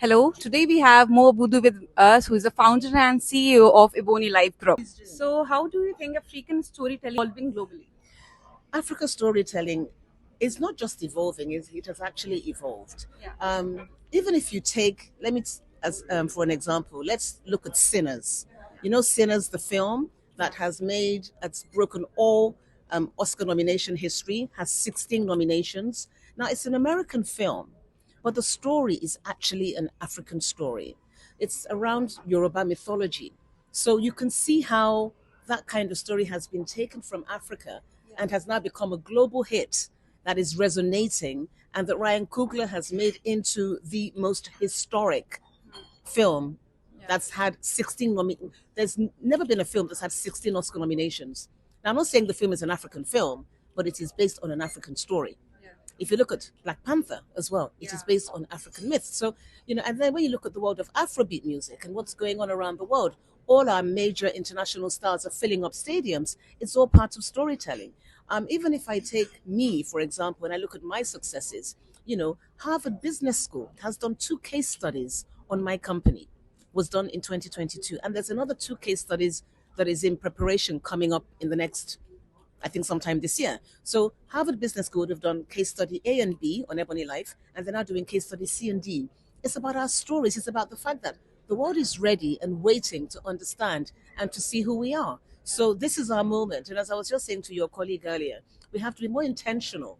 Hello, today we have Mo Abudu with us, who is the founder and CEO of EbonyLife Group. So, how do you think African storytelling is evolving globally? Africa storytelling is not just evolving; it has actually evolved. Yeah. Even if you take, let me as for an example, let's look at Sinners. You know, Sinners, the film that that's broken all Oscar nomination history, has 16 nominations. Now it's an American film, but the story is actually an African story. It's around Yoruba mythology. So you can see how that kind of story has been taken from Africa and has now become a global hit that is resonating and that Ryan Coogler has made into the most historic film that's had 16 there's never been a film that's had 16 Oscar nominations. Now I'm not saying the film is an African film, but it is based on an African story. If you look at Black Panther as well, it is based on African myths. So, and then when you look at the world of Afrobeat music and what's going on around the world, all our major international stars are filling up stadiums. It's all part of storytelling. Even if I take me, for example, and I look at my successes, Harvard Business School has done two case studies on my company, was done in 2022. And there's another two case studies that is in preparation coming up in the next, I think, sometime this year. So Harvard Business School have done case study A and B on EbonyLife, and they're now doing case study C and D. It's about our stories. It's about the fact that the world is ready and waiting to understand and to see who we are. So this is our moment. And as I was just saying to your colleague earlier, we have to be more intentional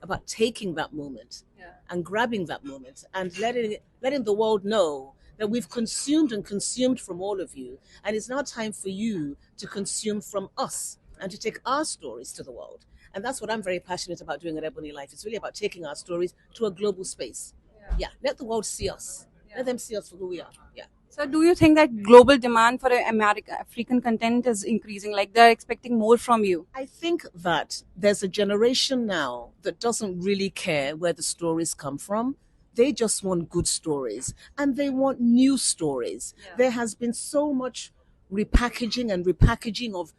about taking that moment and grabbing that moment and letting the world know that we've consumed and consumed from all of you, and it's now time for you to consume from us and to take our stories to the world. And that's what I'm very passionate about doing at EbonyLife. It's really about taking our stories to a global space. Yeah, let the world see us. Let them see us for who we are. Yeah. So, do you think that global demand for African content is increasing? Like they're expecting more from you? I think that there's a generation now that doesn't really care where the stories come from. They just want good stories and they want new stories. There has been so much repackaging and repackaging of,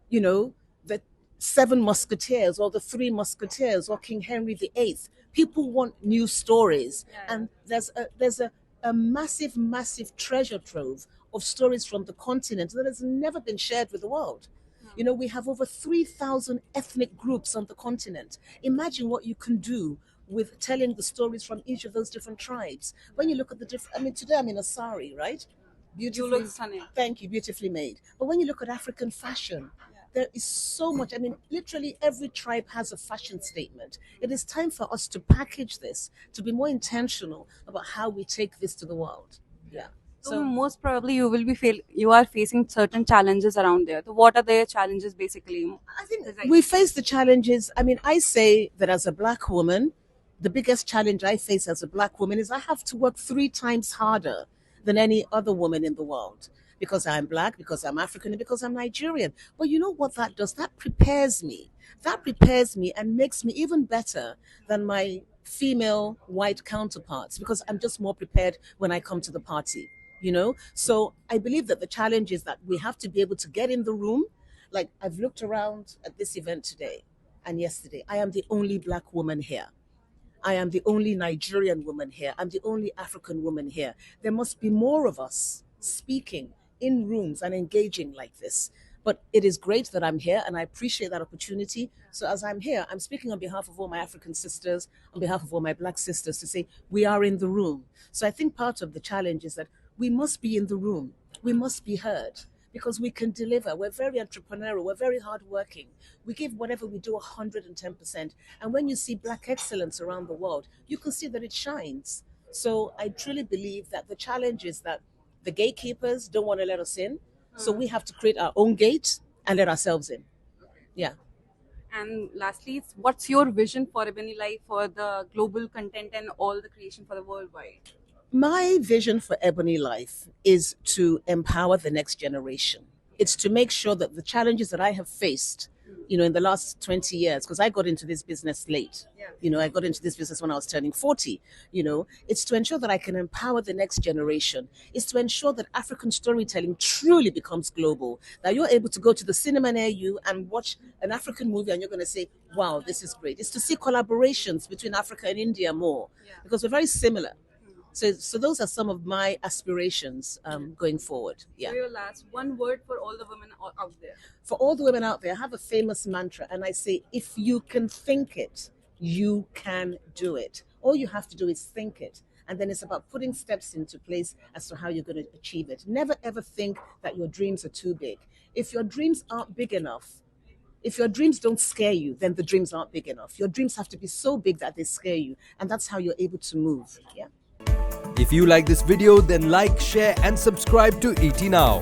the Seven Musketeers or the Three Musketeers or King Henry VIII. People want new stories. And there's a massive, massive treasure trove of stories from the continent that has never been shared with the world. We have over 3,000 ethnic groups on the continent. Imagine what you can do with telling the stories from each of those different tribes. When you look at the different, I mean, today I'm in a sari, right? You Beautifully, look stunning. thank you, beautifully made. But when you look at African fashion, there is so much. I mean, literally every tribe has a fashion statement. It is time for us to package this, to be more intentional about how we take this to the world. Yeah. So, So most probably you are facing certain challenges around there. So, what are their challenges basically? I think we face the challenges. I mean, I say that as a black woman, the biggest challenge I face as a black woman is I have to work three times harder than any other woman in the world because I'm black, because I'm African, and because I'm Nigerian. But you know what that does? That prepares me. That prepares me and makes me even better than my female white counterparts because I'm just more prepared when I come to the party. So I believe that the challenge is that we have to be able to get in the room. Like, I've looked around at this event today and yesterday. I am the only black woman here. I am the only Nigerian woman here. I'm the only African woman here. There must be more of us speaking in rooms and engaging like this. But it is great that I'm here and I appreciate that opportunity. So as I'm here, I'm speaking on behalf of all my African sisters, on behalf of all my black sisters to say we are in the room. So I think part of the challenge is that we must be in the room. We must be heard because we can deliver. We're very entrepreneurial. We're very hardworking. We give whatever we do 110%. And when you see black excellence around the world, you can see that it shines. So I truly believe that the challenge is that the gatekeepers don't want to let us in. So we have to create our own gate and let ourselves in. Yeah. And lastly, what's your vision for Ebony Life for the global content and all the creation for the worldwide? My vision for EbonyLife is to empower the next generation. It's to make sure that the challenges that I have faced, in the last 20 years, because I got into this business late. I got into this business when I was turning 40. It's to ensure that I can empower the next generation. It's to ensure that African storytelling truly becomes global. That you're able to go to the cinema near you and watch an African movie and you're going to say, wow, this is great. It's to see collaborations between Africa and India more because we're very similar. So those are some of my aspirations going forward. Yeah. So your last one word for all the women out there. For all the women out there, I have a famous mantra, and I say, if you can think it, you can do it. All you have to do is think it. And then it's about putting steps into place as to how you're going to achieve it. Never ever think that your dreams are too big. If your dreams aren't big enough, if your dreams don't scare you, then the dreams aren't big enough. Your dreams have to be so big that they scare you. And that's how you're able to move. Yeah. If you like this video, then like, share and subscribe to ET Now.